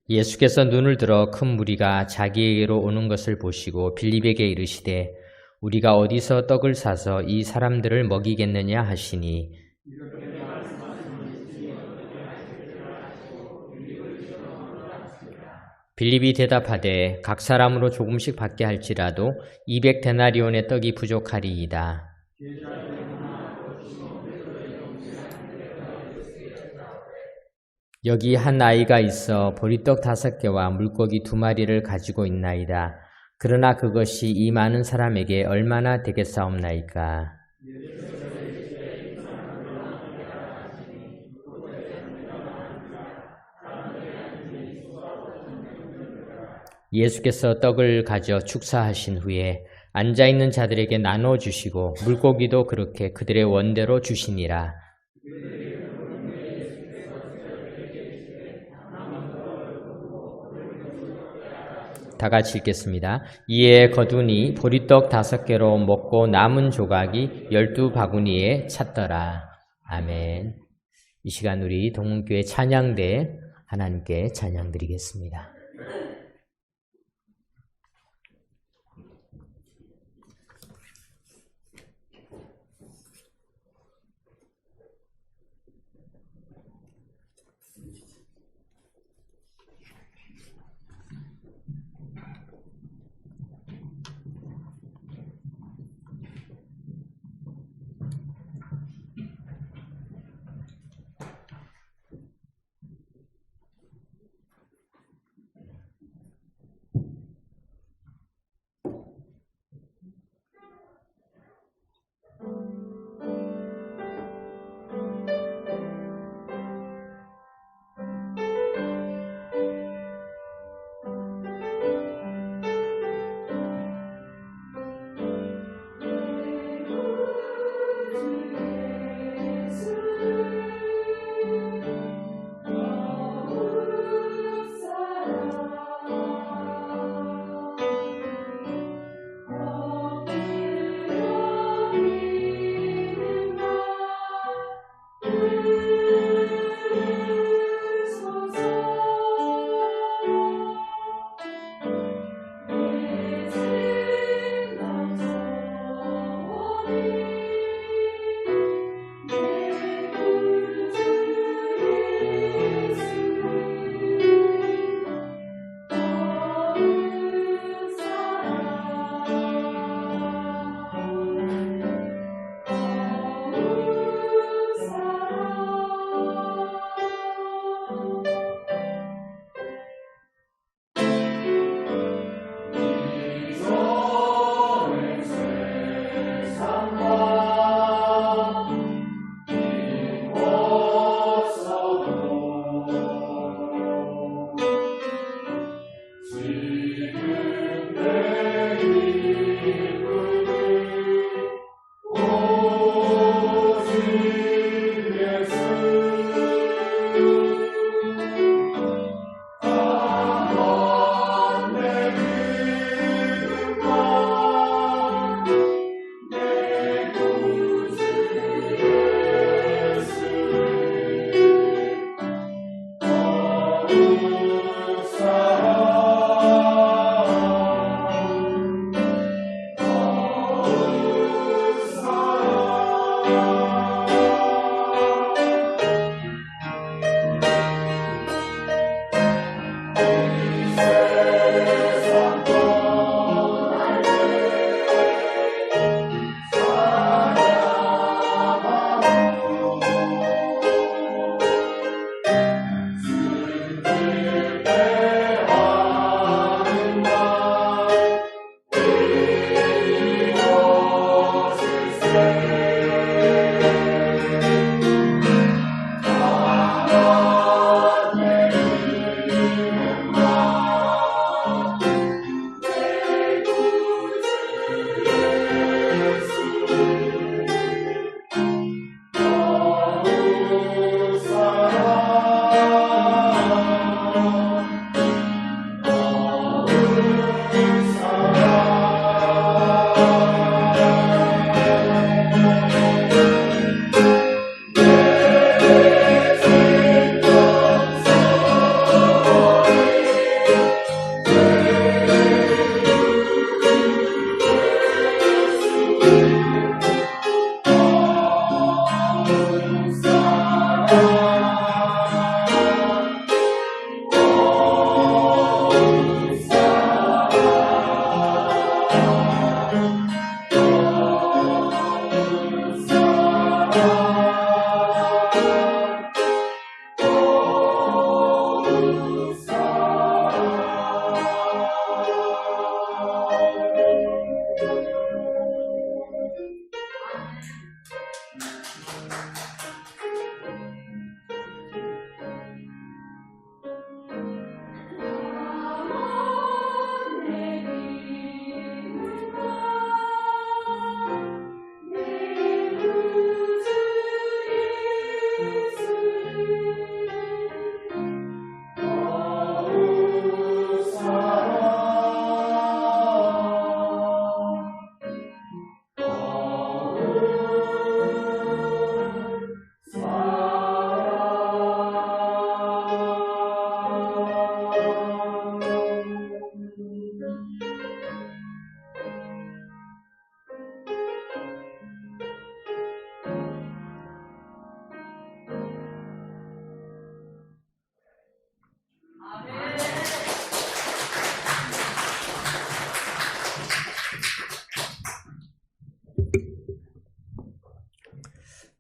예수께서 눈을 들어 큰 무리가 자기에게로 오는 것을 보시고 빌립에게 이르시되 우리가 어디서 떡을 사서 이 사람들을 먹이겠느냐 하시니 빌립이 대답하되 각 사람으로 조금씩 받게 할지라도 200데나리온의 떡이 부족하리이다. 여기 한 아이가 있어 보리떡 5개와 물고기 2마리를 가지고 있나이다. 그러나 그것이 이 많은 사람에게 얼마나 되겠사옵나이까. 예수께서 떡을 가져 축사하신 후에 앉아있는 자들에게 나눠 주시고 물고기도 그렇게 그들의 원대로 주시니라. 다 같이 읽겠습니다. 이에 거두니 보리떡 5개로 먹고 남은 조각이 12바구니에 찼더라. 아멘. 이 시간 우리 동문교회 찬양대 하나님께 찬양드리겠습니다.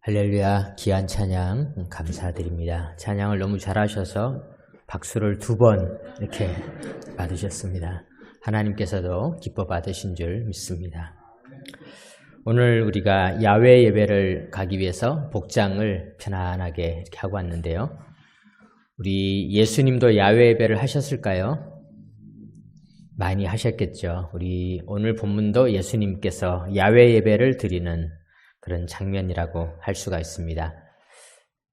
할렐루야, 귀한 찬양 감사드립니다. 찬양을 너무 잘하셔서 박수를 2번 이렇게 받으셨습니다. 하나님께서도 기뻐 받으신 줄 믿습니다. 오늘 우리가 야외 예배를 가기 위해서 복장을 편안하게 이렇게 하고 왔는데요. 우리 예수님도 야외 예배를 하셨을까요? 많이 하셨겠죠. 우리 오늘 본문도 예수님께서 야외 예배를 드리는 그런 장면이라고 할 수가 있습니다.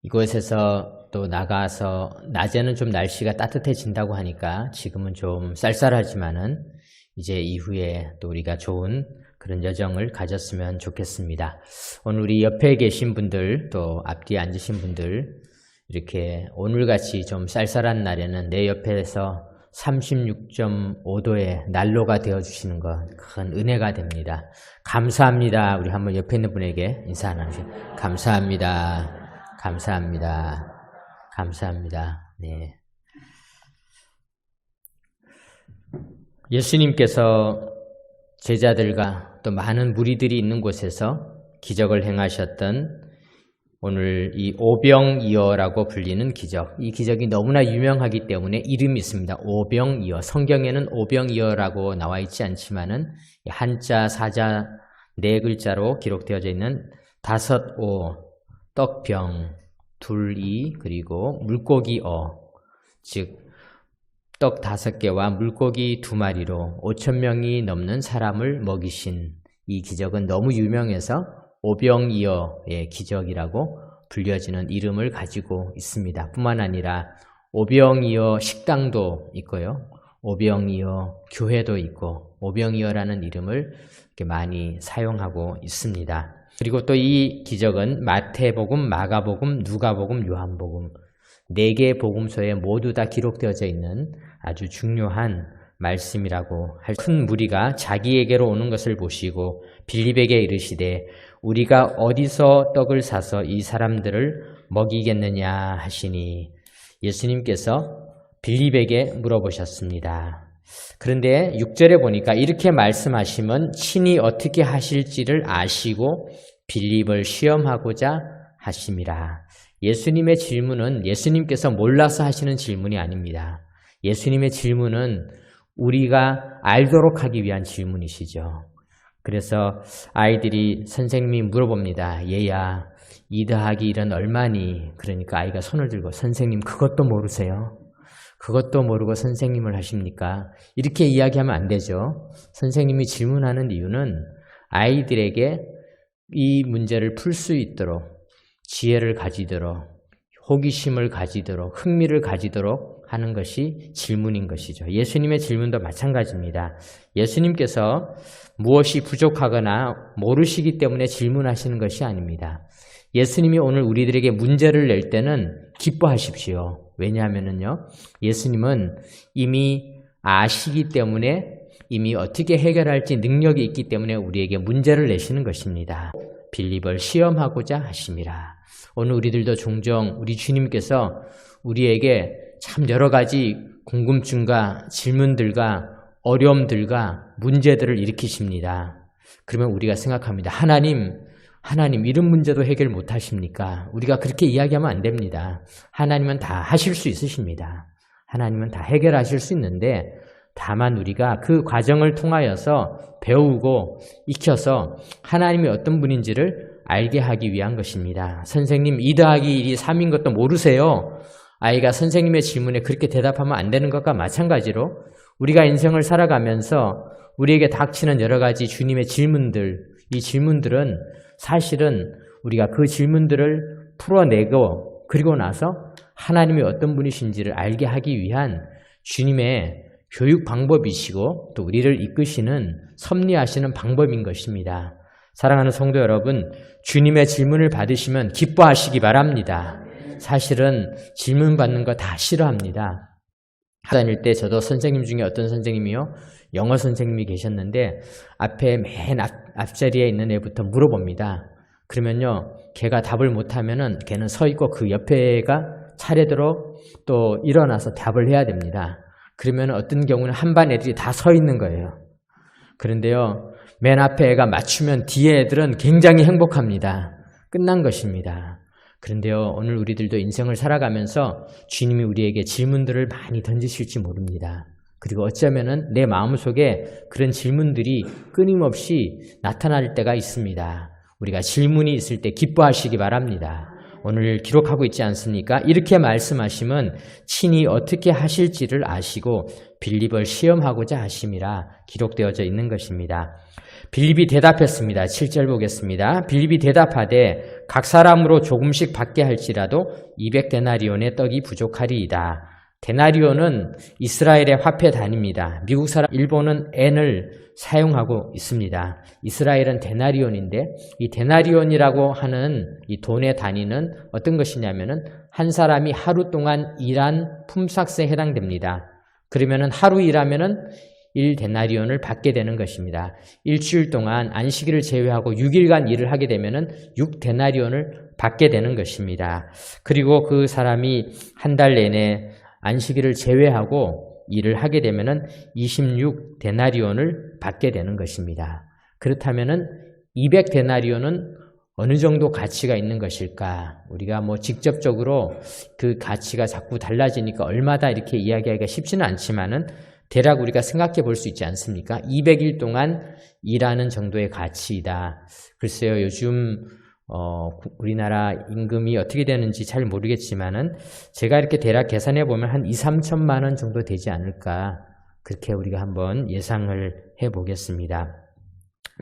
이곳에서 또 나가서 낮에는 좀 날씨가 따뜻해진다고 하니까 지금은 좀 쌀쌀하지만은 이제 이후에 또 우리가 좋은 그런 여정을 가졌으면 좋겠습니다. 오늘 우리 옆에 계신 분들 또 앞뒤에 앉으신 분들 이렇게 오늘같이 좀 쌀쌀한 날에는 내 옆에서 36.5도의 난로가 되어주시는 것 큰 은혜가 됩니다. 감사합니다. 우리 한번 옆에 있는 분에게 인사 하나 주세요. 감사합니다. 감사합니다. 감사합니다. 네. 예수님께서 제자들과 또 많은 무리들이 있는 곳에서 기적을 행하셨던 오늘 이 오병이어라고 불리는 기적, 이 기적이 너무나 유명하기 때문에 이름이 있습니다. 오병이어. 성경에는 오병이어라고 나와 있지 않지만은 한자, 사자, 4글자로 기록되어져 있는 5오, 떡병, 둘이, 그리고 물고기어, 즉 떡 5개와 물고기 2마리로 5,000명이 넘는 사람을 먹이신 이 기적은 너무 유명해서 오병이어의 기적이라고 불려지는 이름을 가지고 있습니다. 뿐만 아니라 오병이어 식당도 있고요. 오병이어 교회도 있고 오병이어라는 이름을 이렇게 많이 사용하고 있습니다. 그리고 또 이 기적은 마태복음, 마가복음, 누가복음, 요한복음 4개의 복음서에 모두 다 기록되어져 있는 아주 중요한 말씀이라고 할 큰 무리가 자기에게로 오는 것을 보시고 빌립에게 이르시되 우리가 어디서 떡을 사서 이 사람들을 먹이겠느냐 하시니 예수님께서 빌립에게 물어보셨습니다. 그런데 6절에 보니까 이렇게 말씀하시면 친히 어떻게 하실지를 아시고 빌립을 시험하고자 하심이라. 예수님의 질문은 예수님께서 몰라서 하시는 질문이 아닙니다. 예수님의 질문은 우리가 알도록 하기 위한 질문이시죠. 그래서 아이들이 선생님이 물어봅니다. 얘야, 2 더하기 1은 얼마니? 그러니까 아이가 손을 들고 선생님 그것도 모르세요? 그것도 모르고 선생님을 하십니까? 이렇게 이야기하면 안 되죠. 선생님이 질문하는 이유는 아이들에게 이 문제를 풀 수 있도록 지혜를 가지도록 호기심을 가지도록 흥미를 가지도록 하는 것이 질문인 것이죠. 예수님의 질문도 마찬가지입니다. 예수님께서 무엇이 부족하거나 모르시기 때문에 질문하시는 것이 아닙니다. 예수님이 오늘 우리들에게 문제를 낼 때는 기뻐하십시오. 왜냐하면요, 예수님은 이미 아시기 때문에 이미 어떻게 해결할지 능력이 있기 때문에 우리에게 문제를 내시는 것입니다. 빌립을 시험하고자 하심이라. 오늘 우리들도 종종 우리 주님께서 우리에게 참 여러 가지 궁금증과 질문들과 어려움들과 문제들을 일으키십니다. 그러면 우리가 생각합니다. 하나님 이런 문제도 해결 못하십니까? 우리가 그렇게 이야기하면 안 됩니다. 하나님은 다 하실 수 있으십니다. 하나님은 다 해결하실 수 있는데 다만 우리가 그 과정을 통하여서 배우고 익혀서 하나님이 어떤 분인지를 알게 하기 위한 것입니다. 선생님 2 더하기 1이 3인 것도 모르세요? 아이가 선생님의 질문에 그렇게 대답하면 안 되는 것과 마찬가지로 우리가 인생을 살아가면서 우리에게 닥치는 여러 가지 주님의 질문들, 이 질문들은 사실은 우리가 그 질문들을 풀어내고 그리고 나서 하나님이 어떤 분이신지를 알게 하기 위한 주님의 교육 방법이시고 또 우리를 이끄시는 섭리하시는 방법인 것입니다. 사랑하는 성도 여러분, 주님의 질문을 받으시면 기뻐하시기 바랍니다. 사실은 질문 받는 거 다 싫어합니다. 다닐 때 저도 선생님 중에 어떤 선생님이요? 영어 선생님이 계셨는데 앞에 맨 앞자리에 있는 애부터 물어봅니다. 그러면요, 걔가 답을 못하면은 걔는 서 있고 그 옆에 애가 차례대로 또 일어나서 답을 해야 됩니다. 그러면 어떤 경우는 한 반 애들이 다 서 있는 거예요. 그런데요, 맨 앞에 애가 맞추면 뒤에 애들은 굉장히 행복합니다. 끝난 것입니다. 그런데요, 오늘 우리들도 인생을 살아가면서 주님이 우리에게 질문들을 많이 던지실지 모릅니다. 그리고 어쩌면은 내 마음속에 그런 질문들이 끊임없이 나타날 때가 있습니다. 우리가 질문이 있을 때 기뻐하시기 바랍니다. 오늘 기록하고 있지 않습니까? 이렇게 말씀하시면 친히 어떻게 하실지를 아시고 빌립을 시험하고자 하심이라 기록되어져 있는 것입니다. 빌립이 대답했습니다. 7절 보겠습니다. 빌립이 대답하되 각 사람으로 조금씩 받게 할지라도 200데나리온의 떡이 부족하리이다. 데나리온은 이스라엘의 화폐 단위입니다. 미국 사람, 일본은 엔을 사용하고 있습니다. 이스라엘은 데나리온인데 이 데나리온이라고 하는 이 돈의 단위는 어떤 것이냐면은 한 사람이 하루 동안 일한 품삯에 해당됩니다. 그러면은 하루 일하면은 1데나리온을 받게 되는 것입니다. 일주일 동안 안식일을 제외하고 6일간 일을 하게 되면은 6데나리온을 받게 되는 것입니다. 그리고 그 사람이 한 달 내내 안식일을 제외하고 일을 하게 되면은 26데나리온을 받게 되는 것입니다. 그렇다면은 200데나리온은 어느 정도 가치가 있는 것일까? 우리가 뭐 직접적으로 그 가치가 자꾸 달라지니까 얼마다 이렇게 이야기하기가 쉽지는 않지만은 대략 우리가 생각해 볼 수 있지 않습니까? 200일 동안 일하는 정도의 가치이다. 글쎄요, 요즘 우리나라 임금이 어떻게 되는지 잘 모르겠지만은 제가 이렇게 대략 계산해 보면 한 2, 3천만 원 정도 되지 않을까, 그렇게 우리가 한번 예상을 해 보겠습니다.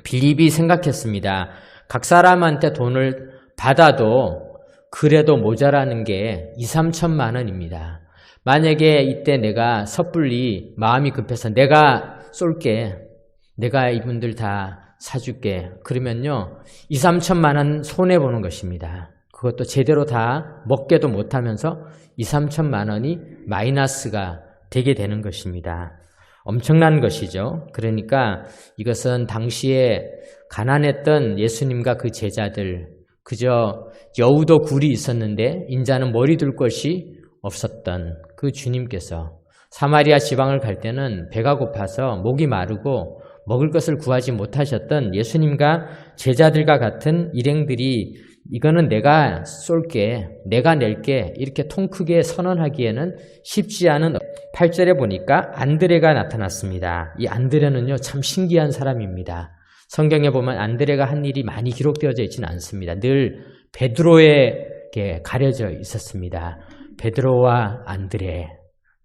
빌립이 생각했습니다. 각 사람한테 돈을 받아도 그래도 모자라는 게 2, 3천만 원입니다. 만약에 이때 내가 섣불리 마음이 급해서 내가 쏠게, 내가 이분들 다 사줄게, 그러면요 2, 3천만 원 손해보는 것입니다. 그것도 제대로 다 먹게도 못하면서 2, 3천만 원이 마이너스가 되게 되는 것입니다. 엄청난 것이죠. 그러니까 이것은 당시에 가난했던 예수님과 그 제자들, 그저 여우도 굴이 있었는데 인자는 머리 둘 것이 없었던 그 주님께서 사마리아 지방을 갈 때는 배가 고파서 목이 마르고 먹을 것을 구하지 못하셨던 예수님과 제자들과 같은 일행들이 이거는 내가 쏠게, 내가 낼게, 이렇게 통 크게 선언하기에는 쉽지 않은 8절에 보니까 안드레가 나타났습니다. 이 안드레는요 참 신기한 사람입니다. 성경에 보면 안드레가 한 일이 많이 기록되어져 있지는 않습니다. 늘 베드로에게 가려져 있었습니다. 베드로와 안드레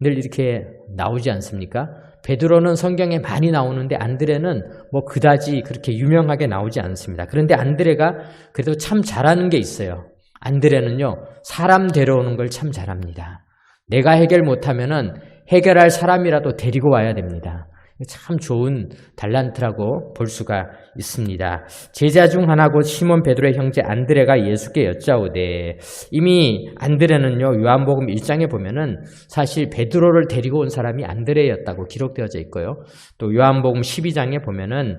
늘 이렇게 나오지 않습니까? 베드로는 성경에 많이 나오는데 안드레는 뭐 그다지 그렇게 유명하게 나오지 않습니다. 그런데 안드레가 그래도 참 잘하는 게 있어요. 안드레는요 사람 데려오는 걸 참 잘합니다. 내가 해결 못하면은 해결할 사람이라도 데리고 와야 됩니다. 참 좋은 달란트라고 볼 수가 있습니다. 제자 중 하나고 시몬 베드로의 형제 안드레가 예수께 여짜오되, 이미 안드레는요 요한복음 1장에 보면은 사실 베드로를 데리고 온 사람이 안드레였다고 기록되어져 있고요. 또 요한복음 12장에 보면은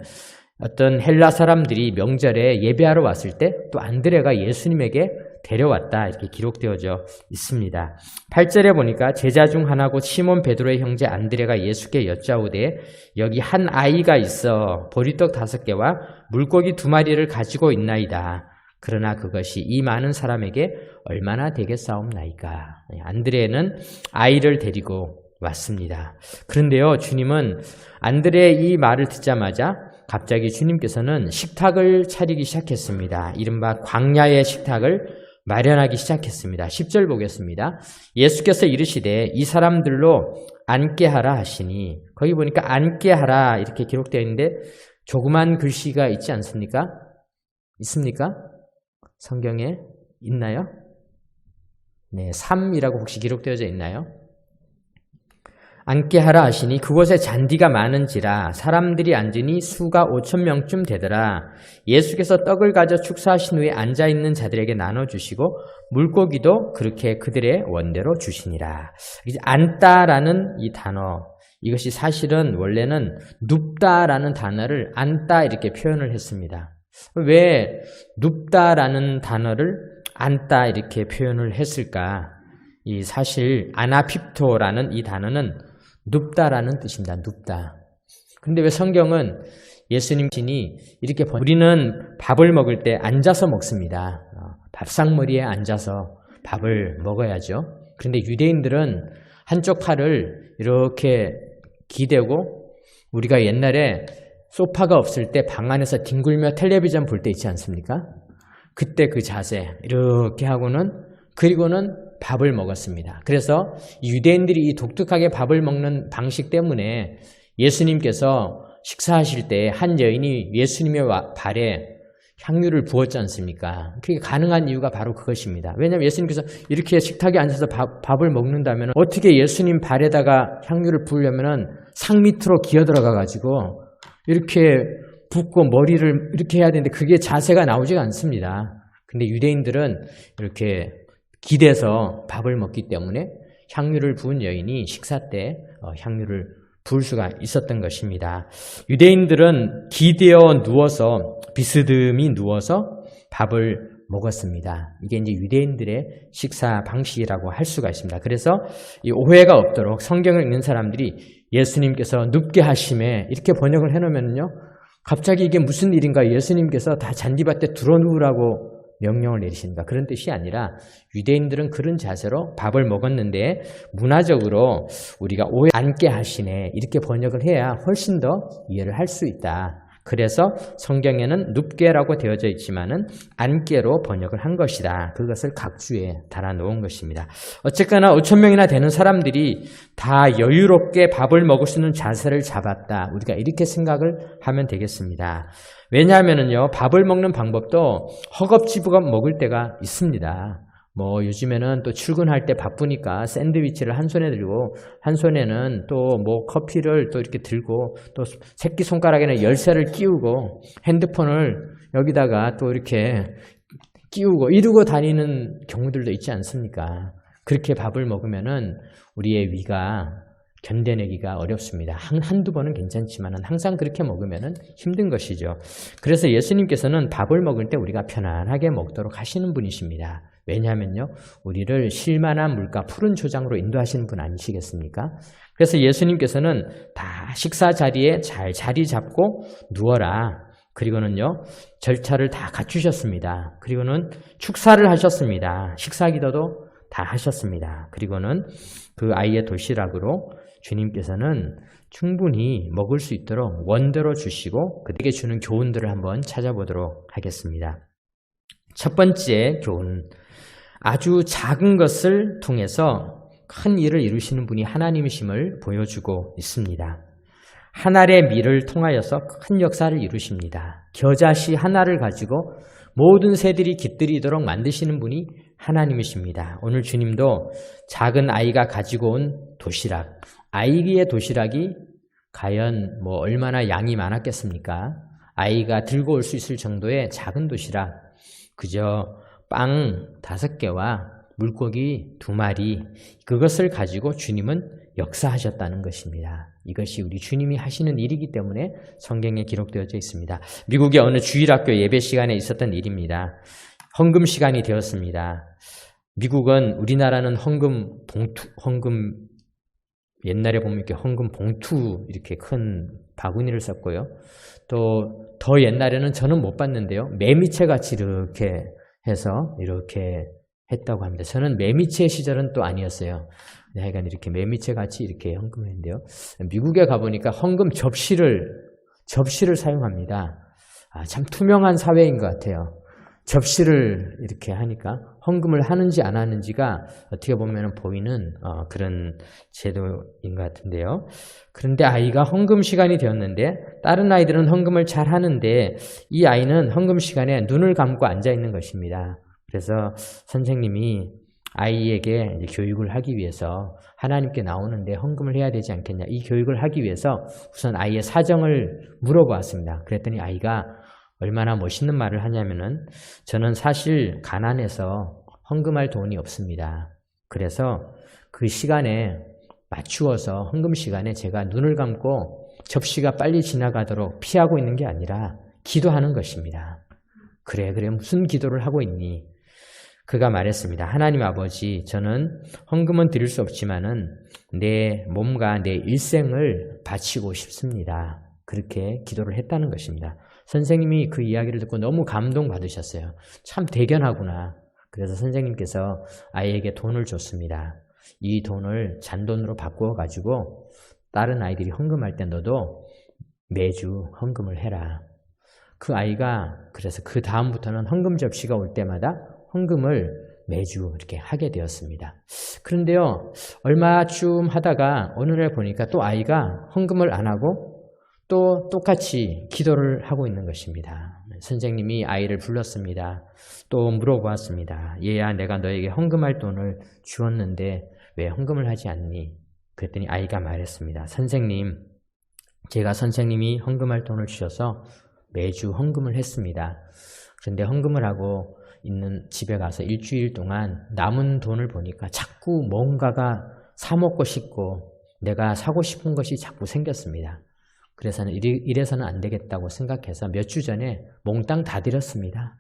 어떤 헬라 사람들이 명절에 예배하러 왔을 때 또 안드레가 예수님에게 데려왔다, 이렇게 기록되어져 있습니다. 8절에 보니까 제자 중 하나고 시몬 베드로의 형제 안드레가 예수께 여짜오되, 여기 한 아이가 있어 보리떡 5개와 물고기 2마리를 가지고 있나이다. 그러나 그것이 이 많은 사람에게 얼마나 되겠사옵나이까. 안드레는 아이를 데리고 왔습니다. 그런데요, 주님은 안드레의 이 말을 듣자마자 갑자기 주님께서는 식탁을 차리기 시작했습니다. 이른바 광야의 식탁을 마련하기 시작했습니다. 10절 보겠습니다. 예수께서 이르시되 이 사람들로 앉게 하라 하시니, 거기 보니까 앉게 하라 이렇게 기록되어 있는데 조그만 글씨가 있지 않습니까? 있습니까? 성경에 있나요? 네, 3이라고 혹시 기록되어져 있나요? 앉게 하라 하시니 그곳에 잔디가 많은지라 사람들이 앉으니 수가 5,000명쯤 되더라. 예수께서 떡을 가져 축사하신 후에 앉아있는 자들에게 나눠주시고 물고기도 그렇게 그들의 원대로 주시니라. 앉다라는 이 단어, 이것이 사실은 원래는 눕다라는 단어를 앉다 이렇게 표현을 했습니다. 왜 눕다라는 단어를 앉다 이렇게 표현을 했을까? 이 사실 아나핍토라는 이 단어는 눕다라는 뜻입니다. 눕다. 근데 왜 성경은 예수님 신이 이렇게 우리는 밥을 먹을 때 앉아서 먹습니다. 밥상머리에 앉아서 밥을 먹어야죠. 그런데 유대인들은 한쪽 팔을 이렇게 기대고, 우리가 옛날에 소파가 없을 때 방 안에서 뒹굴며 텔레비전 볼 때 있지 않습니까? 그때 그 자세 이렇게 하고는, 그리고는 밥을 먹었습니다. 그래서 유대인들이 이 독특하게 밥을 먹는 방식 때문에 예수님께서 식사하실 때 한 여인이 예수님의 발에 향유를 부었지 않습니까? 그게 가능한 이유가 바로 그것입니다. 왜냐하면 예수님께서 이렇게 식탁에 앉아서 밥을 먹는다면 어떻게 예수님 발에다가 향유를 부으려면 상 밑으로 기어 들어가가지고 이렇게 붓고 머리를 이렇게 해야 되는데 그게 자세가 나오지가 않습니다. 근데 유대인들은 이렇게 기대서 밥을 먹기 때문에 향유를 부은 여인이 식사 때 향유를 부을 수가 있었던 것입니다. 유대인들은 기대어 누워서, 비스듬히 누워서 밥을 먹었습니다. 이게 이제 유대인들의 식사 방식이라고 할 수가 있습니다. 그래서 이 오해가 없도록 성경을 읽는 사람들이 예수님께서 눕게 하심에 이렇게 번역을 해놓으면요, 갑자기 이게 무슨 일인가, 예수님께서 다 잔디밭에 들어누우라고 명령을 내리신다, 그런 뜻이 아니라 유대인들은 그런 자세로 밥을 먹었는데 문화적으로 우리가 오해 앉게 하시네 이렇게 번역을 해야 훨씬 더 이해를 할 수 있다. 그래서 성경에는 눕게라고 되어져 있지만은 앉게로 번역을 한 것이다. 그것을 각주에 달아놓은 것입니다. 어쨌거나 5,000명이나 되는 사람들이 다 여유롭게 밥을 먹을 수 있는 자세를 잡았다. 우리가 이렇게 생각을 하면 되겠습니다. 왜냐하면은요, 밥을 먹는 방법도 허겁지겁 먹을 때가 있습니다. 뭐 요즘에는 또 출근할 때 바쁘니까 샌드위치를 한 손에 들고 한 손에는 또 뭐 커피를 또 이렇게 들고 또 새끼손가락에는 열쇠를 끼우고 핸드폰을 여기다가 또 이렇게 끼우고 이러고 다니는 경우들도 있지 않습니까? 그렇게 밥을 먹으면은 우리의 위가 견뎌내기가 어렵습니다. 한두 번은 괜찮지만 항상 그렇게 먹으면 힘든 것이죠. 그래서 예수님께서는 밥을 먹을 때 우리가 편안하게 먹도록 하시는 분이십니다. 왜냐하면요, 우리를 쉴만한 물가 푸른 초장으로 인도하시는 분 아니시겠습니까? 그래서 예수님께서는 다 식사 자리에 잘 자리 잡고 누워라. 그리고는요, 절차를 다 갖추셨습니다. 그리고는 축사를 하셨습니다. 식사 기도도 다 하셨습니다. 그리고는 그 아이의 도시락으로 주님께서는 충분히 먹을 수 있도록 원대로 주시고 그에게 주는 교훈들을 한번 찾아보도록 하겠습니다. 첫 번째 교훈, 아주 작은 것을 통해서 큰 일을 이루시는 분이 하나님이심을 보여주고 있습니다. 한 알의 밀을 통하여서 큰 역사를 이루십니다. 겨자씨 하나를 가지고 모든 새들이 깃들이도록 만드시는 분이 하나님이십니다. 오늘 주님도 작은 아이가 가지고 온 도시락, 아이의 도시락이 과연 뭐 얼마나 양이 많았겠습니까? 아이가 들고 올 수 있을 정도의 작은 도시락, 그저 빵 5개와 물고기 2마리, 그것을 가지고 주님은 역사하셨다는 것입니다. 이것이 우리 주님이 하시는 일이기 때문에 성경에 기록되어져 있습니다. 미국의 어느 주일학교 예배 시간에 있었던 일입니다. 헌금 시간이 되었습니다. 미국은, 우리나라는 헌금 옛날에 보면 이렇게 헌금 봉투 이렇게 큰 바구니를 썼고요. 또 더 옛날에는 저는 못 봤는데요. 매미채 같이 이렇게 해서 이렇게 했다고 합니다. 저는 매미채 시절은 또 아니었어요. 하여간 이렇게 매미채 같이 이렇게 헌금했는데요. 미국에 가보니까 헌금 접시를 사용합니다. 참 투명한 사회인 것 같아요. 접시를 이렇게 하니까 헌금을 하는지 안 하는지가 어떻게 보면 보이는 그런 제도인 것 같은데요. 그런데 아이가 헌금 시간이 되었는데 다른 아이들은 헌금을 잘 하는데 이 아이는 헌금 시간에 눈을 감고 앉아 있는 것입니다. 그래서 선생님이 아이에게 이제 교육을 하기 위해서 하나님께 나오는데 헌금을 해야 되지 않겠냐, 이 교육을 하기 위해서 우선 아이의 사정을 물어보았습니다. 그랬더니 아이가 얼마나 멋있는 말을 하냐면은, 저는 사실 가난해서 헌금할 돈이 없습니다. 그래서 그 시간에 맞추어서 헌금 시간에 제가 눈을 감고 접시가 빨리 지나가도록 피하고 있는 게 아니라 기도하는 것입니다. 그래 무슨 기도를 하고 있니? 그가 말했습니다. 하나님 아버지, 저는 헌금은 드릴 수 없지만은 내 몸과 내 일생을 바치고 싶습니다. 그렇게 기도를 했다는 것입니다. 선생님이 그 이야기를 듣고 너무 감동받으셨어요. 참 대견하구나. 그래서 선생님께서 아이에게 돈을 줬습니다. 이 돈을 잔돈으로 바꾸어 가지고 다른 아이들이 헌금할 때 너도 매주 헌금을 해라. 그 아이가 그래서 그 다음부터는 헌금 접시가 올 때마다 헌금을 매주 이렇게 하게 되었습니다. 그런데요, 얼마쯤 하다가 어느 날 보니까 또 아이가 헌금을 안 하고 또 똑같이 기도를 하고 있는 것입니다. 선생님이 아이를 불렀습니다. 또 물어보았습니다. 얘야, 내가 너에게 헌금할 돈을 주었는데 왜 헌금을 하지 않니? 그랬더니 아이가 말했습니다. 선생님, 제가 선생님이 헌금할 돈을 주셔서 매주 헌금을 했습니다. 그런데 헌금을 하고 있는 집에 가서 일주일 동안 남은 돈을 보니까 자꾸 뭔가가 사 먹고 싶고 내가 사고 싶은 것이 자꾸 생겼습니다. 그래서는 이래서는 안 되겠다고 생각해서 몇 주 전에 몽땅 다 드렸습니다.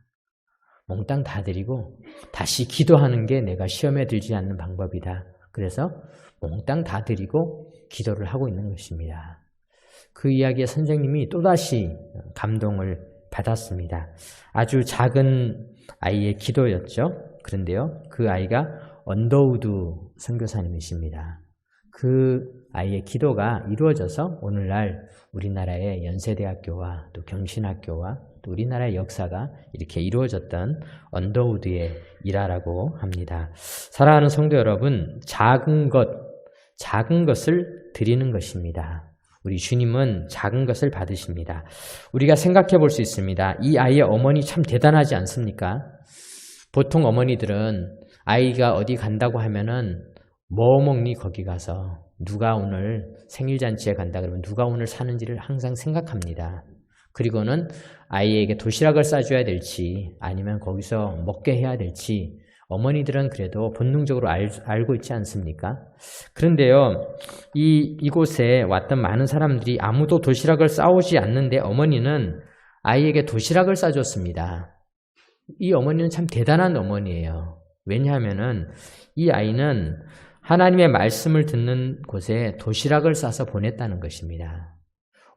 몽땅 다 드리고 다시 기도하는 게 내가 시험에 들지 않는 방법이다. 그래서 몽땅 다 드리고 기도를 하고 있는 것입니다. 그 이야기에 선생님이 또다시 감동을 받았습니다. 아주 작은 아이의 기도였죠. 그런데요, 그 아이가 언더우드 선교사님이십니다. 그 아이의 기도가 이루어져서 오늘날 우리나라의 연세대학교와 또 경신학교와 또 우리나라의 역사가 이렇게 이루어졌던 언더우드의 일화라고 합니다. 사랑하는 성도 여러분, 작은 것을 드리는 것입니다. 우리 주님은 작은 것을 받으십니다. 우리가 생각해 볼 수 있습니다. 이 아이의 어머니 참 대단하지 않습니까? 보통 어머니들은 아이가 어디 간다고 하면은 뭐 먹니 거기 가서, 누가 오늘 생일잔치에 간다 그러면 누가 오늘 사는지를 항상 생각합니다. 그리고는 아이에게 도시락을 싸줘야 될지 아니면 거기서 먹게 해야 될지 어머니들은 그래도 본능적으로 알고 있지 않습니까? 그런데요, 이곳에 왔던 많은 사람들이 아무도 도시락을 싸오지 않는데 어머니는 아이에게 도시락을 싸줬습니다. 이 어머니는 참 대단한 어머니예요. 왜냐하면은 이 아이는 하나님의 말씀을 듣는 곳에 도시락을 싸서 보냈다는 것입니다.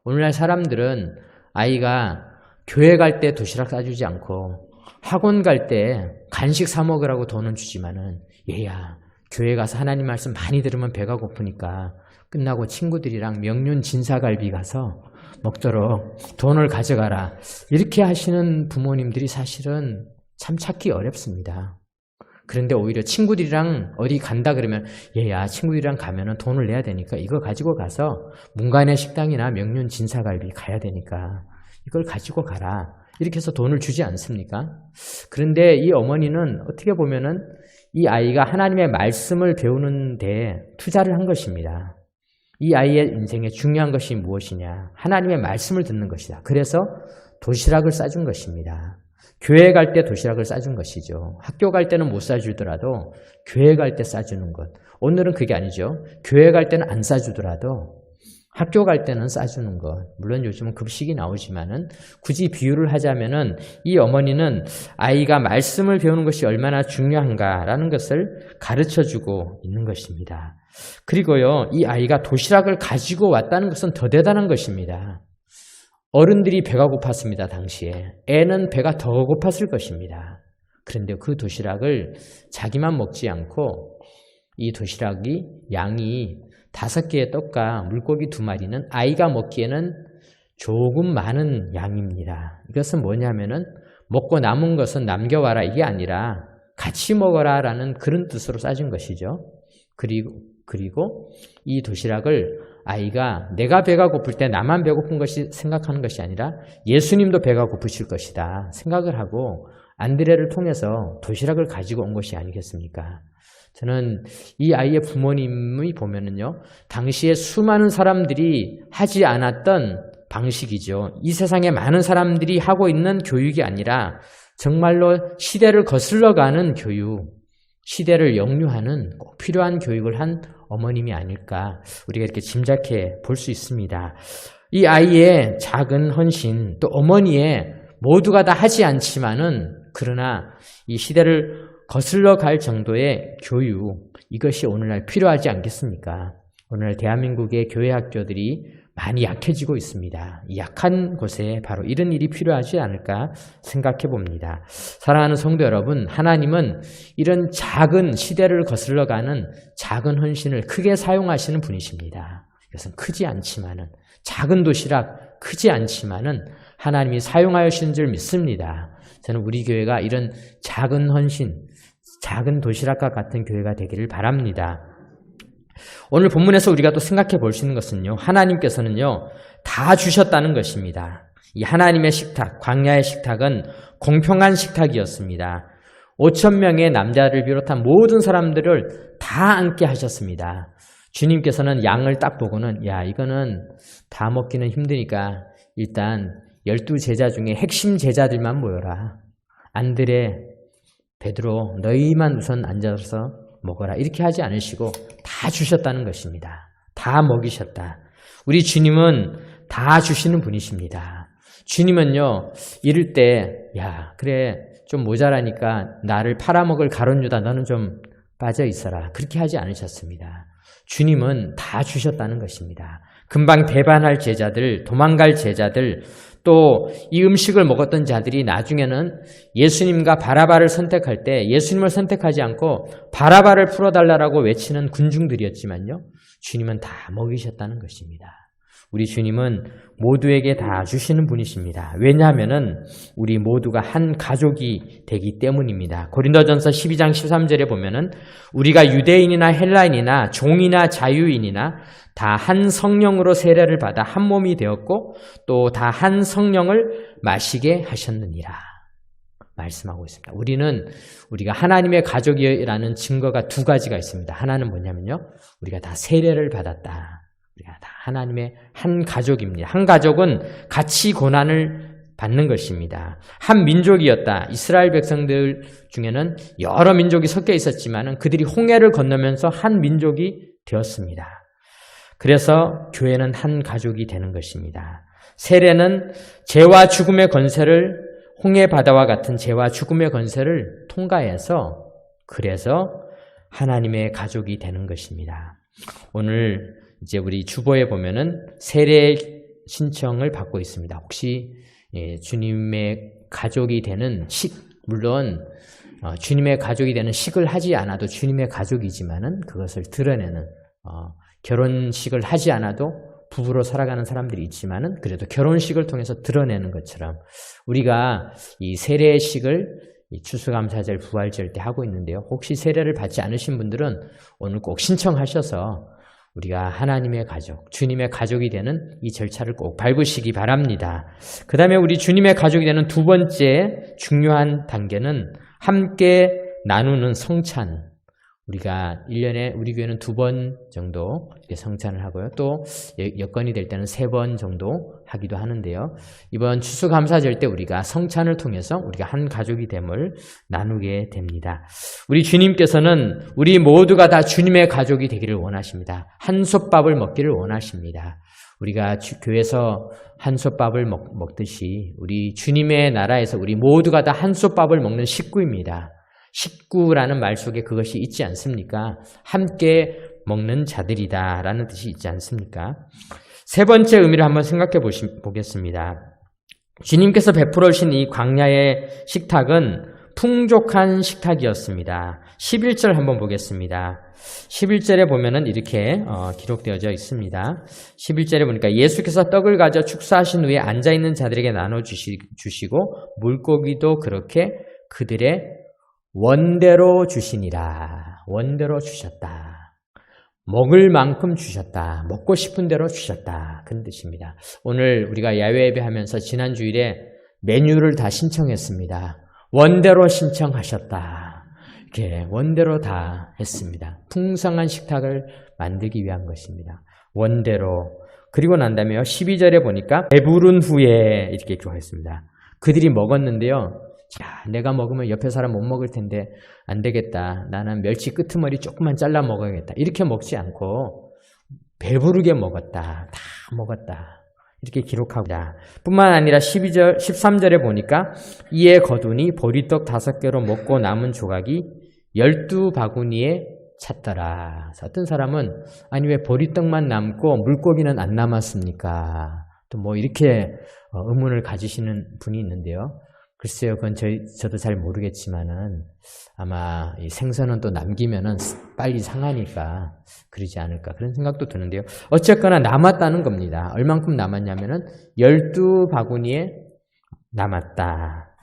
오늘날 사람들은 아이가 교회 갈 때 도시락 싸주지 않고 학원 갈 때 간식 사 먹으라고 돈은 주지만은, 얘야, 교회 가서 하나님 말씀 많이 들으면 배가 고프니까 끝나고 친구들이랑 명륜 진사갈비 가서 먹도록 돈을 가져가라. 이렇게 하시는 부모님들이 사실은 참 찾기 어렵습니다. 그런데 오히려 친구들이랑 어디 간다 그러면, 얘야, 친구들이랑 가면은 돈을 내야 되니까 이거 가지고 가서 문간의 식당이나 명륜 진사갈비 가야 되니까 이걸 가지고 가라. 이렇게 해서 돈을 주지 않습니까? 그런데 이 어머니는 어떻게 보면은 이 아이가 하나님의 말씀을 배우는 데 투자를 한 것입니다. 이 아이의 인생에 중요한 것이 무엇이냐? 하나님의 말씀을 듣는 것이다. 그래서 도시락을 싸준 것입니다. 교회 갈 때 도시락을 싸준 것이죠. 학교 갈 때는 못 싸주더라도 교회 갈 때 싸주는 것. 오늘은 그게 아니죠. 교회 갈 때는 안 싸주더라도 학교 갈 때는 싸주는 것. 물론 요즘은 급식이 나오지만은 굳이 비유를 하자면은 이 어머니는 아이가 말씀을 배우는 것이 얼마나 중요한가라는 것을 가르쳐주고 있는 것입니다. 그리고요, 이 아이가 도시락을 가지고 왔다는 것은 더 대단한 것입니다. 어른들이 배가 고팠습니다. 당시에. 애는 배가 더 고팠을 것입니다. 그런데 그 도시락을 자기만 먹지 않고 이 도시락이 양이 5개의 떡과 물고기 2마리는 아이가 먹기에는 조금 많은 양입니다. 이것은 뭐냐면은 먹고 남은 것은 남겨와라 이게 아니라 같이 먹어라 라는 그런 뜻으로 싸준 것이죠. 그리고 이 도시락을 아이가 내가 배가 고플 때 나만 배고픈 것이 생각하는 것이 아니라 예수님도 배가 고프실 것이다 생각을 하고 안드레를 통해서 도시락을 가지고 온 것이 아니겠습니까? 저는 이 아이의 부모님이 보면은요, 당시에 수많은 사람들이 하지 않았던 방식이죠. 이 세상에 많은 사람들이 하고 있는 교육이 아니라 정말로 시대를 거슬러가는 교육, 시대를 역류하는 꼭 필요한 교육을 한 어머님이 아닐까 우리가 이렇게 짐작해 볼 수 있습니다. 이 아이의 작은 헌신, 또 어머니의 모두가 다 하지 않지만은 그러나 이 시대를 거슬러 갈 정도의 교육, 이것이 오늘날 필요하지 않겠습니까? 오늘날 대한민국의 교회 학교들이 많이 약해지고 있습니다. 이 약한 곳에 바로 이런 일이 필요하지 않을까 생각해 봅니다. 사랑하는 성도 여러분, 하나님은 이런 작은 시대를 거슬러가는 작은 헌신을 크게 사용하시는 분이십니다. 이것은 크지 않지만은, 작은 도시락 크지 않지만은 하나님이 사용하시는 줄 믿습니다. 저는 우리 교회가 이런 작은 헌신, 작은 도시락과 같은 교회가 되기를 바랍니다. 오늘 본문에서 우리가 또 생각해 볼 수 있는 것은요, 하나님께서는요 다 주셨다는 것입니다. 이 하나님의 식탁, 광야의 식탁은 공평한 식탁이었습니다. 5,000명의 남자를 비롯한 모든 사람들을 다 앉게 하셨습니다. 주님께서는 양을 딱 보고는 야, 이거는 다 먹기는 힘드니까 일단 12제자 중에 핵심 제자들만 모여라. 안드레, 베드로, 너희만 우선 앉아서 먹어라. 이렇게 하지 않으시고 다 주셨다는 것입니다. 다 먹이셨다. 우리 주님은 다 주시는 분이십니다. 주님은요, 이럴 때, 야, 그래, 좀 모자라니까 나를 팔아먹을 가룟 유다 너는 좀 빠져 있어라. 그렇게 하지 않으셨습니다. 주님은 다 주셨다는 것입니다. 금방 배반할 제자들, 도망갈 제자들, 또 이 음식을 먹었던 자들이 나중에는 예수님과 바라바를 선택할 때 예수님을 선택하지 않고 바라바를 풀어달라고 외치는 군중들이었지만요, 주님은 다 먹이셨다는 것입니다. 우리 주님은 모두에게 다 주시는 분이십니다. 왜냐하면 우리 모두가 한 가족이 되기 때문입니다. 고린도전서 12장 13절에 보면은 우리가 유대인이나 헬라인이나 종이나 자유인이나 다 한 성령으로 세례를 받아 한 몸이 되었고 또 다 한 성령을 마시게 하셨느니라 말씀하고 있습니다. 우리가 하나님의 가족이라는 증거가 2가지가 있습니다. 하나는 뭐냐면요, 우리가 다 세례를 받았다. 우리가 다 하나님의 한 가족입니다. 한 가족은 같이 고난을 받는 것입니다. 한 민족이었다. 이스라엘 백성들 중에는 여러 민족이 섞여 있었지만 그들이 홍해를 건너면서 한 민족이 되었습니다. 그래서 교회는 한 가족이 되는 것입니다. 세례는 죄와 죽음의 권세를, 홍해 바다와 같은 죄와 죽음의 권세를 통과해서 그래서 하나님의 가족이 되는 것입니다. 오늘 이제 우리 주보에 보면은 세례 신청을 받고 있습니다. 혹시 주님의 가족이 되는 물론 주님의 가족이 되는 식을 하지 않아도 주님의 가족이지만은 그것을 드러내는 결혼식을 하지 않아도 부부로 살아가는 사람들이 있지만은 그래도 결혼식을 통해서 드러내는 것처럼 우리가 이 세례식을 추수감사절, 부활절 때 하고 있는데요. 혹시 세례를 받지 않으신 분들은 오늘 꼭 신청하셔서 우리가 하나님의 가족, 주님의 가족이 되는 이 절차를 꼭 밟으시기 바랍니다. 그 다음에 우리 주님의 가족이 되는 2번째 중요한 단계는 함께 나누는 성찬. 우리가 1년에 우리 교회는 2번 정도 성찬을 하고요. 또 여건이 될 때는 3번 정도 하기도 하는데요. 이번 추수감사절 때 우리가 성찬을 통해서 우리가 한 가족이 됨을 나누게 됩니다. 우리 주님께서는 우리 모두가 다 주님의 가족이 되기를 원하십니다. 한솥밥을 먹기를 원하십니다. 우리가 교회에서 한솥밥을 먹듯이 우리 주님의 나라에서 우리 모두가 다 한솥밥을 먹는 식구입니다. 식구라는 말 속에 그것이 있지 않습니까? 함께 먹는 자들이다 라는 뜻이 있지 않습니까? 세 번째 의미를 한번 생각해 보겠습니다. 주님께서 베풀어 주신 이 광야의 식탁은 풍족한 식탁이었습니다. 11절 한번 보겠습니다. 11절에 보면은 이렇게 기록되어져 있습니다. 11절에 보니까 예수께서 떡을 가져 축사하신 후에 앉아있는 자들에게 나눠주시고 물고기도 그렇게 그들의 원대로 주시니라. 원대로 주셨다. 먹을 만큼 주셨다. 먹고 싶은 대로 주셨다. 그런 뜻입니다. 오늘 우리가 야외 예배하면서 지난 주일에 메뉴를 다 신청했습니다. 원대로 신청하셨다. 이렇게 원대로 다 했습니다. 풍성한 식탁을 만들기 위한 것입니다. 원대로. 그리고 난 다음에 12절에 보니까 배부른 후에 이렇게 기록했습니다. 그들이 먹었는데요. 자, 내가 먹으면 옆에 사람 못 먹을 텐데 안 되겠다. 나는 멸치 끄트머리 조금만 잘라 먹어야겠다. 이렇게 먹지 않고 배부르게 먹었다. 다 먹었다. 이렇게 기록합니다. 뿐만 아니라 13절에 보니까 이에 거두니 보리떡 5개로 먹고 남은 조각이 12바구니에 찼더라. 어떤 사람은 아니 왜 보리떡만 남고 물고기는 안 남았습니까? 또 뭐 이렇게 의문을 가지시는 분이 있는데요. 글쎄요, 그건 저도 잘 모르겠지만은 아마 이 생선은 또 남기면은 빨리 상하니까 그러지 않을까 그런 생각도 드는데요. 어쨌거나 남았다는 겁니다. 얼만큼 남았냐면은 12바구니에 남았다.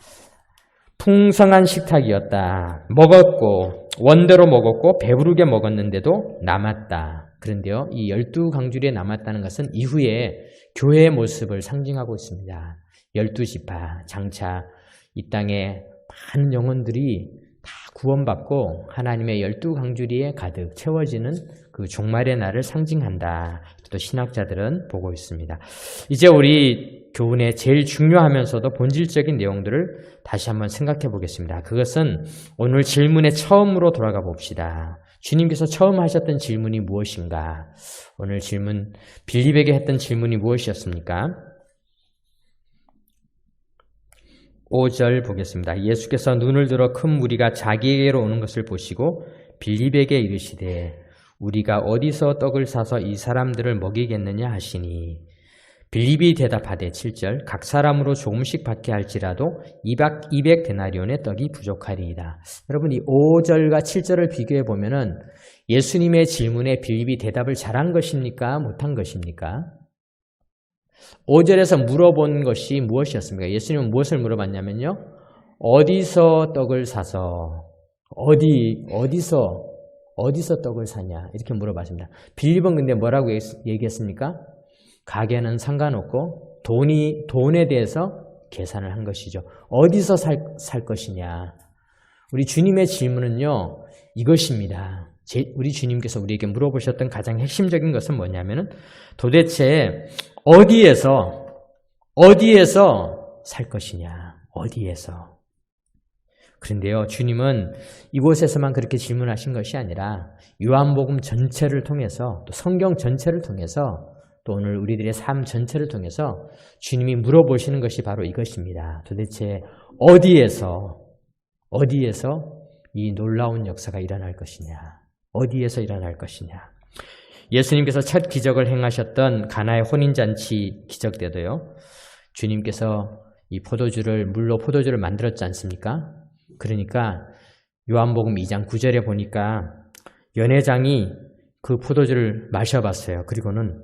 풍성한 식탁이었다. 먹었고 원대로 먹었고 배부르게 먹었는데도 남았다. 그런데요, 이 12강줄에 남았다는 것은 이후에 교회의 모습을 상징하고 있습니다. 12지파 장차 이 땅에 많은 영혼들이 다 구원받고 하나님의 12강주리에 가득 채워지는 그 종말의 날을 상징한다. 또 신학자들은 보고 있습니다. 이제 우리 교훈의 제일 중요하면서도 본질적인 내용들을 다시 한번 생각해 보겠습니다. 그것은 오늘 질문의 처음으로 돌아가 봅시다. 주님께서 처음 하셨던 질문이 무엇인가? 오늘 질문, 빌립에게 했던 질문이 무엇이었습니까? 5절 보겠습니다. 예수께서 눈을 들어 큰 무리가 자기에게로 오는 것을 보시고 빌립에게 이르시되 우리가 어디서 떡을 사서 이 사람들을 먹이겠느냐 하시니 빌립이 대답하되 7절 각 사람으로 조금씩 받게 할지라도 200데나리온의 떡이 부족하리이다. 여러분 이 5절과 7절을 비교해 보면은 예수님의 질문에 빌립이 대답을 잘한 것입니까? 못한 것입니까? 5절에서 물어본 것이 무엇이었습니까? 예수님은 무엇을 물어봤냐면요. 어디서 떡을 사서 어디서 떡을 사냐 이렇게 물어봤습니다. 빌립은 근데 뭐라고 얘기했습니까? 가게는 상관없고 돈에 대해서 계산을 한 것이죠. 어디서 살 것이냐. 우리 주님의 질문은요. 이것입니다. 우리 주님께서 우리에게 물어보셨던 가장 핵심적인 것은 뭐냐면은 도대체 어디에서 살 것이냐. 어디에서. 그런데요. 주님은 이곳에서만 그렇게 질문하신 것이 아니라 요한복음 전체를 통해서 또 성경 전체를 통해서 또 오늘 우리들의 삶 전체를 통해서 주님이 물어보시는 것이 바로 이것입니다. 도대체 어디에서 이 놀라운 역사가 일어날 것이냐. 어디에서 일어날 것이냐. 예수님께서 첫 기적을 행하셨던 가나의 혼인잔치 기적 때도요. 주님께서 이 물로 포도주를 만들었지 않습니까? 그러니까 요한복음 2장 9절에 보니까 연회장이 그 포도주를 마셔봤어요. 그리고는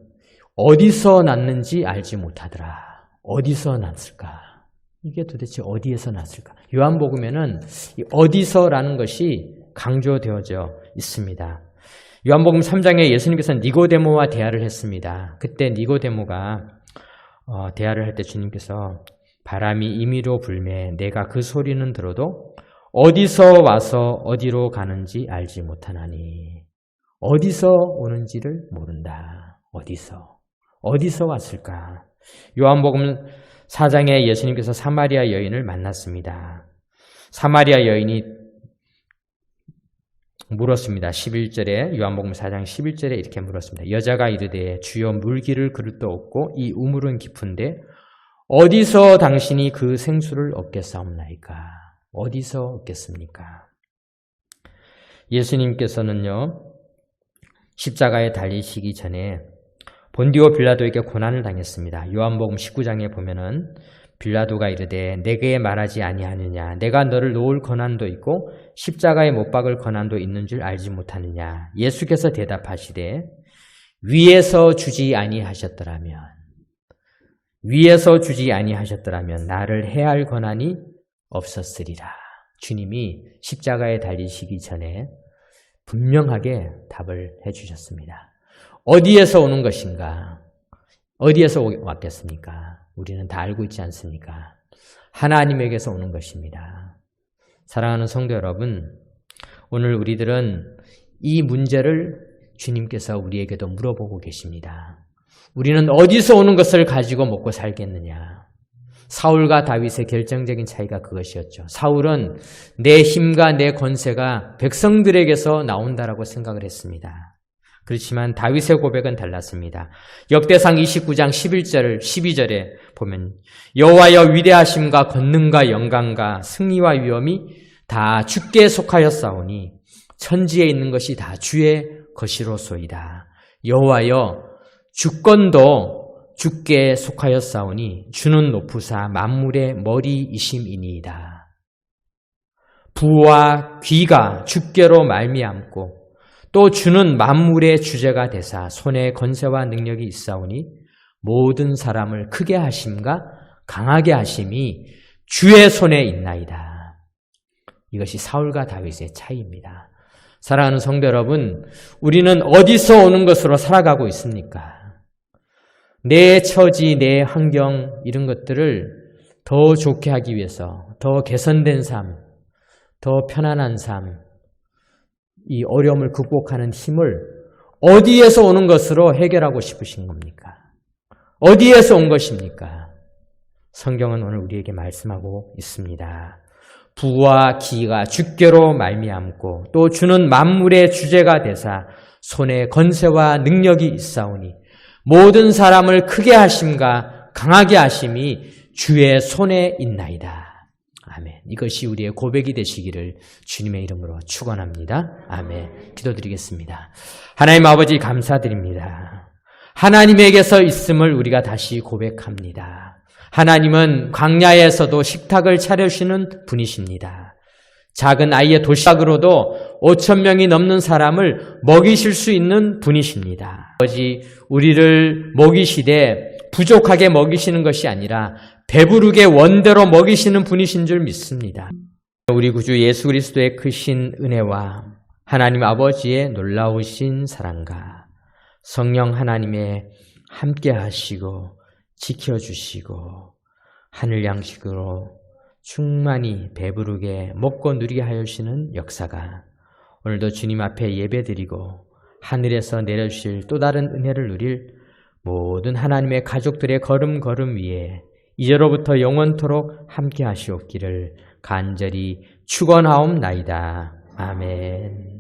어디서 났는지 알지 못하더라. 어디서 났을까? 이게 도대체 어디에서 났을까? 요한복음에는 이 어디서라는 것이 강조되어져 있습니다. 요한복음 3장에 예수님께서는 니고데모와 대화를 했습니다. 그때 니고데모가 대화를 할 때 주님께서 바람이 임의로 불매 내가 그 소리는 들어도 어디서 와서 어디로 가는지 알지 못하나니 어디서 오는지를 모른다. 어디서 왔을까? 요한복음 4장에 예수님께서 사마리아 여인을 만났습니다. 사마리아 여인이 물었습니다. 11절에 요한복음 4장 11절에 이렇게 물었습니다. 여자가 이르되 주여 물기를 그릇도 없고 이 우물은 깊은데 어디서 당신이 그 생수를 얻겠사옵나이까? 어디서 얻겠습니까? 예수님께서는요. 십자가에 달리시기 전에 본디오 빌라도에게 고난을 당했습니다. 요한복음 19장에 보면은 빌라도가 이르되 내게 말하지 아니하느냐 내가 너를 놓을 권한도 있고 십자가에 못 박을 권한도 있는 줄 알지 못하느냐. 예수께서 대답하시되 위에서 주지 아니하셨더라면 나를 해할 권한이 없었으리라. 주님이 십자가에 달리시기 전에 분명하게 답을 해주셨습니다. 어디에서 오는 것인가? 어디에서 왔겠습니까? 우리는 다 알고 있지 않습니까? 하나님에게서 오는 것입니다. 사랑하는 성도 여러분, 오늘 우리들은 이 문제를 주님께서 우리에게도 물어보고 계십니다. 우리는 어디서 오는 것을 가지고 먹고 살겠느냐? 사울과 다윗의 결정적인 차이가 그것이었죠. 사울은 내 힘과 내 권세가 백성들에게서 나온다라고 생각을 했습니다. 그렇지만 다윗의 고백은 달랐습니다. 역대상 29장 12절에 보면 여호와여 위대하심과 권능과 영광과 승리와 위엄이 다 주께 속하였사오니 천지에 있는 것이 다 주의 것이로소이다. 여호와여 주권도 주께 속하였사오니 주는 높으사 만물의 머리이심이니이다. 부와 귀가 주께로 말미암고 또 주는 만물의 주제가 되사 손에 권세와 능력이 있사오니 모든 사람을 크게 하심과 강하게 하심이 주의 손에 있나이다. 이것이 사울과 다윗의 차이입니다. 사랑하는 성도 여러분, 우리는 어디서 오는 것으로 살아가고 있습니까? 내 처지, 내 환경 이런 것들을 더 좋게 하기 위해서 더 개선된 삶, 더 편안한 삶, 이 어려움을 극복하는 힘을 어디에서 오는 것으로 해결하고 싶으신 겁니까? 어디에서 온 것입니까? 성경은 오늘 우리에게 말씀하고 있습니다. 부와 기가 주께로 말미암고 또 주는 만물의 주제가 되사 손에 권세와 능력이 있사오니 모든 사람을 크게 하심과 강하게 하심이 주의 손에 있나이다. 아멘. 이것이 우리의 고백이 되시기를 주님의 이름으로 축원합니다. 아멘. 기도드리겠습니다. 하나님 아버지 감사드립니다. 하나님에게서 있음을 우리가 다시 고백합니다. 하나님은 광야에서도 식탁을 차려주시는 분이십니다. 작은 아이의 도시락으로도 5,000명이 넘는 사람을 먹이실 수 있는 분이십니다. 아버지, 우리를 먹이시되 부족하게 먹이시는 것이 아니라 배부르게 원대로 먹이시는 분이신 줄 믿습니다. 우리 구주 예수 그리스도의 크신 은혜와 하나님 아버지의 놀라우신 사랑과 성령 하나님의 함께 하시고 지켜주시고 하늘 양식으로 충만히 배부르게 먹고 누리게 하여 주시는 역사가 오늘도 주님 앞에 예배드리고 하늘에서 내려주실 또 다른 은혜를 누릴 모든 하나님의 가족들의 걸음걸음 위에 이제로부터 영원토록 함께 하시옵기를 간절히 축원하옵나이다. 아멘.